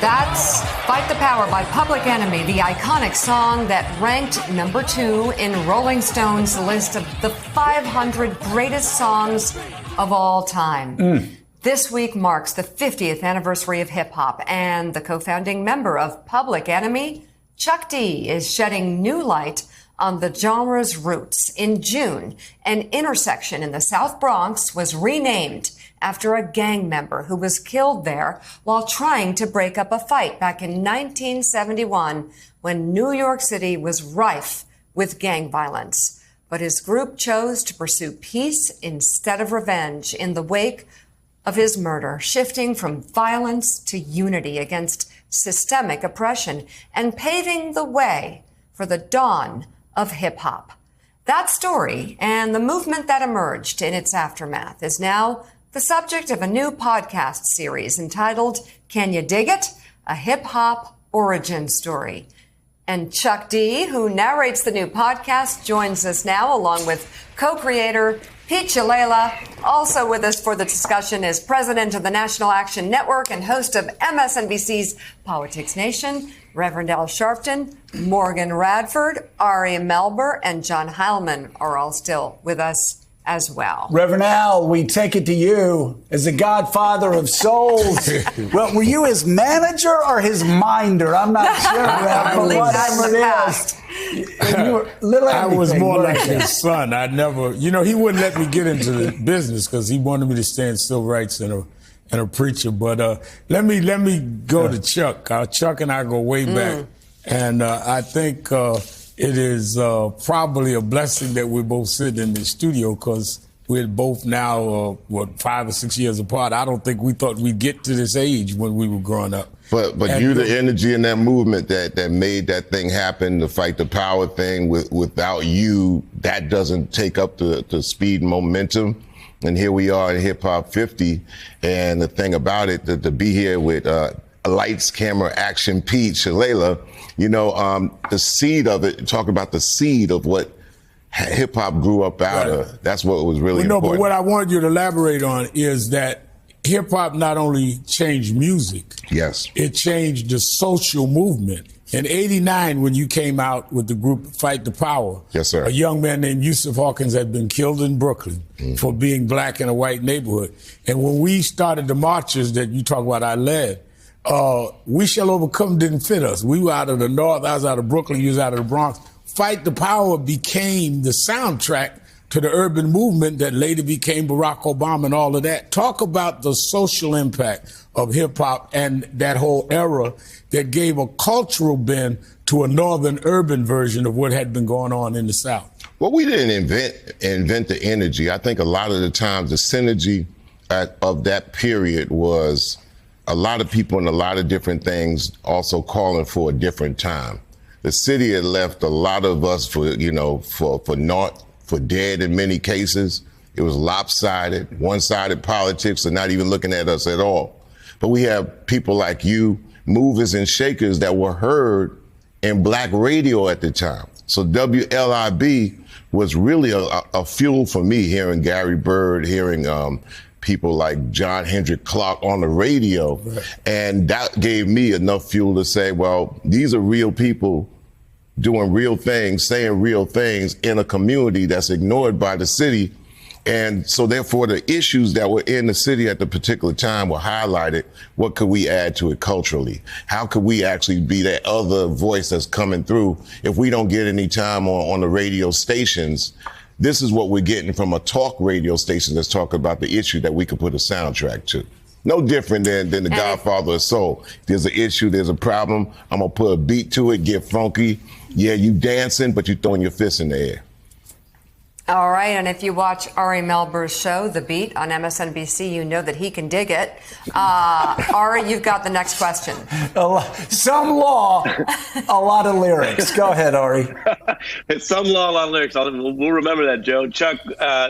That's Fight the Power by Public Enemy, the iconic song that ranked number 2 in Rolling Stone's list of the 500 greatest songs of all time. This week marks the 50th anniversary of hip-hop, and the co-founding member of Public Enemy, Chuck D, is shedding new light on the genre's roots. In June, an intersection in the South Bronx was renamed after a gang member who was killed there while trying to break up a fight back in 1971 when New York City was rife with gang violence. But his group chose to pursue peace instead of revenge in the wake of his murder, shifting from violence to unity against systemic oppression and paving the way for the dawn of hip-hop. That story and the movement that emerged in its aftermath is now the subject of a new podcast series entitled Can You Dig It? A Hip-Hop Origin Story. And Chuck D, who narrates the new podcast, joins us now along with co-creator Pete Chelala. Also with us for the discussion is president of the National Action Network and host of MSNBC's Politics Nation, Reverend Al Sharpton, Morgan Radford, Ari Melber, and John Heilman are all still with us as well. Reverend Al, we take it to you as the godfather of souls. Well, were you his manager or his minder? I'm not sure. I believe that's the past. I was more like his son. I never, he wouldn't let me get into the business because he wanted me to stay in civil rights and a preacher. But let me go to Chuck. Chuck and I go way back, and I think it is probably a blessing that we're both sitting in the studio because we're both now 5 or 6 years apart. I don't think we thought we'd get to this age when we were growing up. But you, the energy in that movement that made that thing happen, the Fight the Power thing, without you, that doesn't take up the speed and momentum. And here we are in Hip Hop 50. And the thing about it, to be here with lights, camera, action, Pete, Chelala, the seed of it, talk about the seed of what hip hop grew up out of. That's what was really important. But what I wanted you to elaborate on is that hip hop not only changed music. Yes. It changed the social movement. In '89, when you came out with the group Fight the Power, yes, sir, a young man named Yusuf Hawkins had been killed in Brooklyn for being black in a white neighborhood. And when we started the marches that you talk about, I led, We Shall Overcome didn't fit us. We were out of the North, I was out of Brooklyn, you was out of the Bronx. Fight the Power became the soundtrack to the urban movement that later became Barack Obama and all of that. Talk about the social impact of hip hop and that whole era that gave a cultural bend to a northern urban version of what had been going on in the South. Well, we didn't invent the energy. I think a lot of the times the synergy of that period was a lot of people and a lot of different things also calling for a different time. The city had left a lot of us for naught, for dead in many cases. It was lopsided, one-sided politics, and not even looking at us at all. But we have people like you, movers and shakers that were heard in black radio at the time. So WLIB was really a fuel for me, hearing Gary Bird, hearing people like John Hendrick Clark on the radio. Right. And that gave me enough fuel to say, well, these are real people doing real things, saying real things in a community that's ignored by the city. And so therefore the issues that were in the city at the particular time were highlighted. What could we add to it culturally? How could we actually be that other voice that's coming through if we don't get any time on the radio stations? This is what we're getting from a talk radio station that's talking about the issue that we could put a soundtrack to. No different than the Godfather of Soul. There's an issue, there's a problem. I'm gonna put a beat to it, get funky. Yeah, you dancing, but you throwing your fists in the air. All right, and if you watch Ari Melber's show, The Beat, on MSNBC, you know that he can dig it. Ari, you've got the next question. Some law, a lot of lyrics. Go ahead, Ari. Some law, a lot of lyrics. We'll remember that, Joe. Chuck,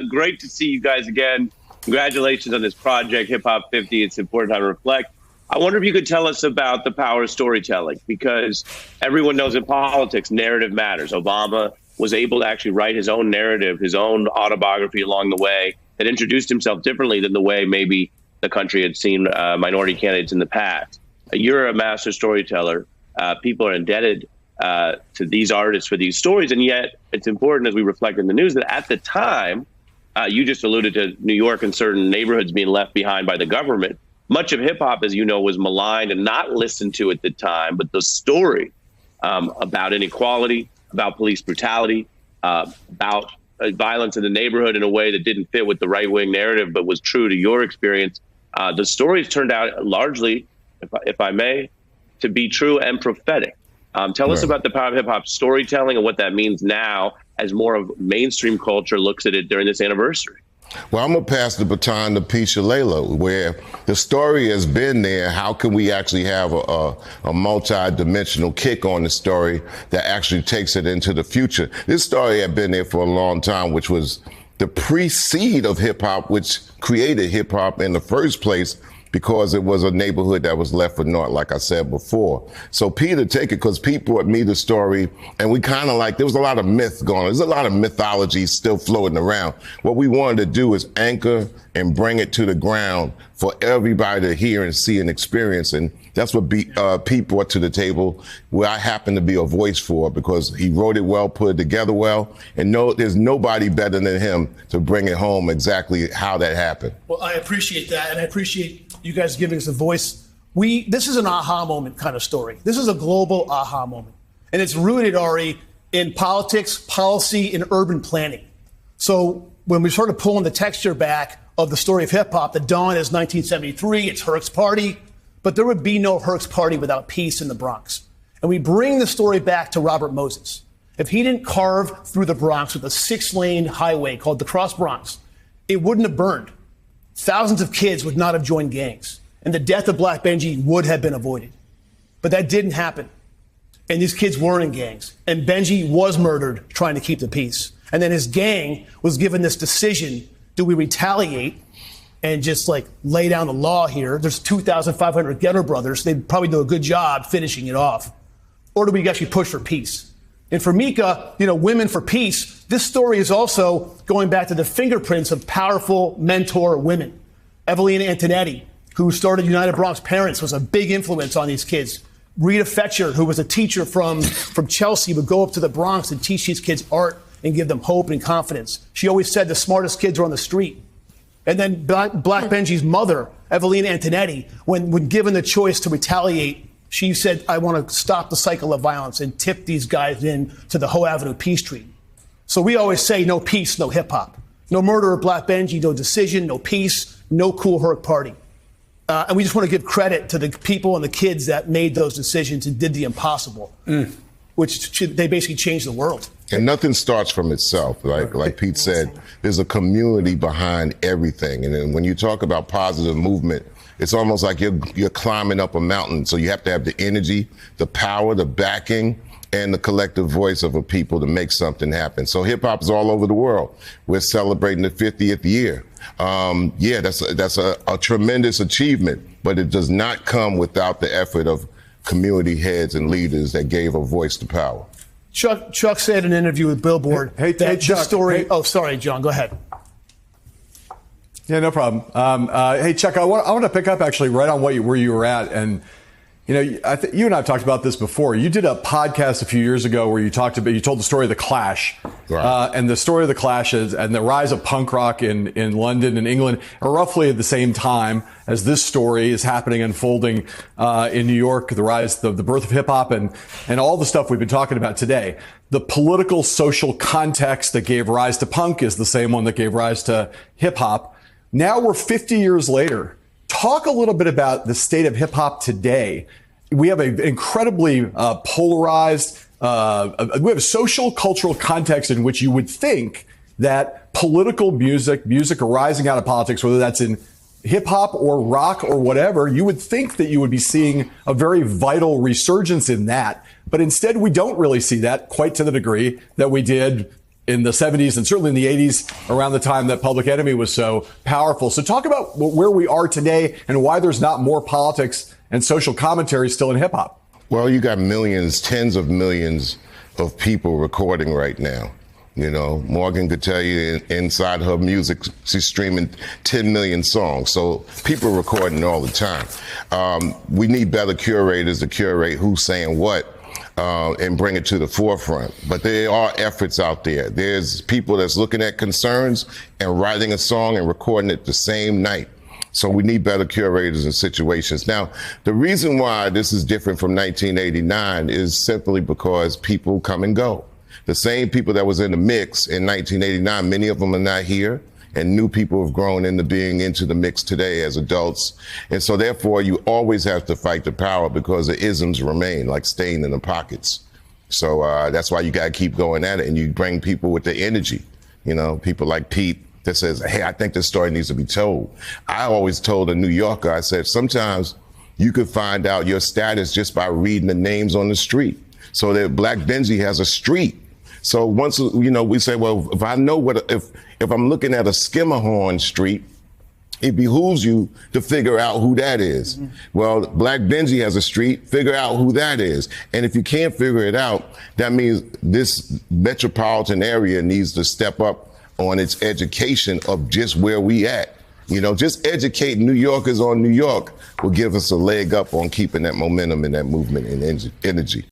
great to see you guys again. Congratulations on this project, Hip Hop 50. It's important time to reflect. I wonder if you could tell us about the power of storytelling, because everyone knows in politics, narrative matters. Obama was able to actually write his own narrative, his own autobiography along the way that introduced himself differently than the way maybe the country had seen minority candidates in the past. You're a master storyteller. People are indebted to these artists for these stories. And yet it's important, as we reflect in the news, that at the time, you just alluded to New York and certain neighborhoods being left behind by the government. Much of hip hop, as you know, was maligned and not listened to at the time. But the story about inequality, about police brutality, about violence in the neighborhood in a way that didn't fit with the right wing narrative, but was true to your experience. The stories turned out largely, if I may, to be true and prophetic. Tell us about the power of hip hop storytelling and what that means now as more of mainstream culture looks at it during this anniversary. Well, I'm going to pass the baton to Chelala, where the story has been there. How can we actually have a multi-dimensional kick on the story that actually takes it into the future? This story had been there for a long time, which was the pre-seed of hip hop, which created hip hop in the first place, because it was a neighborhood that was left for naught, like I said before. So Peter, take it, because Pete brought me the story, and we kind of there was a lot of myth going on. There's a lot of mythology still floating around. What we wanted to do is anchor and bring it to the ground for everybody to hear and see and experience. And that's what Pete brought to the table, where I happen to be a voice for, because he wrote it well, put it together well, and there's nobody better than him to bring it home exactly how that happened. Well, I appreciate that, and I appreciate you guys giving us a voice. This is an aha moment kind of story. This is a global aha moment. And it's rooted, Ari, in politics, policy, and urban planning. So when we started pulling the texture back of the story of hip hop, the dawn is 1973, it's Herc's Party, but there would be no Herc's Party without peace in the Bronx. And we bring the story back to Robert Moses. If he didn't carve through the Bronx with a 6-lane highway called the Cross Bronx, it wouldn't have burned. Thousands of kids would not have joined gangs, and the death of Black Benji would have been avoided. But that didn't happen. And these kids weren't in gangs. And Benji was murdered trying to keep the peace. And then his gang was given this decision: do we retaliate and just lay down the law here? There's 2,500 Ghetto Brothers. They'd probably do a good job finishing it off. Or do we actually push for peace? And for Mika, Women for Peace, this story is also going back to the fingerprints of powerful mentor women. Evelina Antonetti, who started United Bronx Parents, was a big influence on these kids. Rita Fetcher, who was a teacher from Chelsea, would go up to the Bronx and teach these kids art and give them hope and confidence. She always said the smartest kids are on the street. And then Black Benji's mother, Evelina Antonetti, when given the choice to retaliate, she said, I want to stop the cycle of violence and tip these guys in to the Hoe Avenue peace treaty. So we always say no peace, no hip hop. No murder of Black Benji, no decision, no peace, no cool Herc Party. And we just want to give credit to the people and the kids that made those decisions and did the impossible, which they basically changed the world. And nothing starts from itself. Like Pete said, there's a community behind everything. And then when you talk about positive movement, it's almost like you're climbing up a mountain. So you have to have the energy, the power, the backing, and the collective voice of a people to make something happen. So hip hop is all over the world. We're celebrating the 50th year. That's a tremendous achievement, but it does not come without the effort of community heads and leaders that gave a voice to power. Chuck said in an interview with Billboard that Chuck, this story. Oh, sorry, John. Go ahead. Yeah, no problem. Hey, Chuck, I want to pick up actually right on where you were at. And, you and I have talked about this before. You did a podcast a few years ago where you told the story of the Clash. Right. And the story of the Clash and the rise of punk rock in London and England are roughly at the same time as this story is happening, unfolding in New York, the rise, the birth of hip hop and all the stuff we've been talking about today. The political, social context that gave rise to punk is the same one that gave rise to hip hop. Now we're 50 years later. Talk a little bit about the state of hip hop today. We have an incredibly polarized, we have a social cultural context in which you would think that political music arising out of politics, whether that's in hip hop or rock or whatever, you would think that you would be seeing a very vital resurgence in that. But instead, we don't really see that quite to the degree that we did in the 70s and certainly in the 80s, around the time that Public Enemy was so powerful. So talk about where we are today and why there's not more politics and social commentary still in hip hop. Well, you got millions, tens of millions of people recording right now. You know, Morgan could tell you inside her music, she's streaming 10 million songs. So people are recording all the time. We need better curators to curate who's saying what and bring it to the forefront. But there are efforts out there. There's people that's looking at concerns and writing a song and recording it the same night. So we need better curators in situations. Now, the reason why this is different from 1989 is simply because people come and go. The same people that was in the mix in 1989, many of them are not here, and new people have grown into being into the mix today as adults. And so therefore, you always have to fight the power because the isms remain, like staying in the pockets. So that's why you got to keep going at it, and you bring people with the energy, you know, people like Pete that says, hey, I think this story needs to be told. I always told a New Yorker, I said, sometimes you could find out your status just by reading the names on the street. So that Black Benji has a street. So once, you know, we say, well, if I know if I'm looking at a Skimmerhorn street, it behooves you to figure out who that is. Mm-hmm. Well, Black Benji has a street, figure out who that is. And if you can't figure it out, that means this metropolitan area needs to step up on its education of just where we at. You know, just educating New Yorkers on New York will give us a leg up on keeping that momentum and that movement and energy.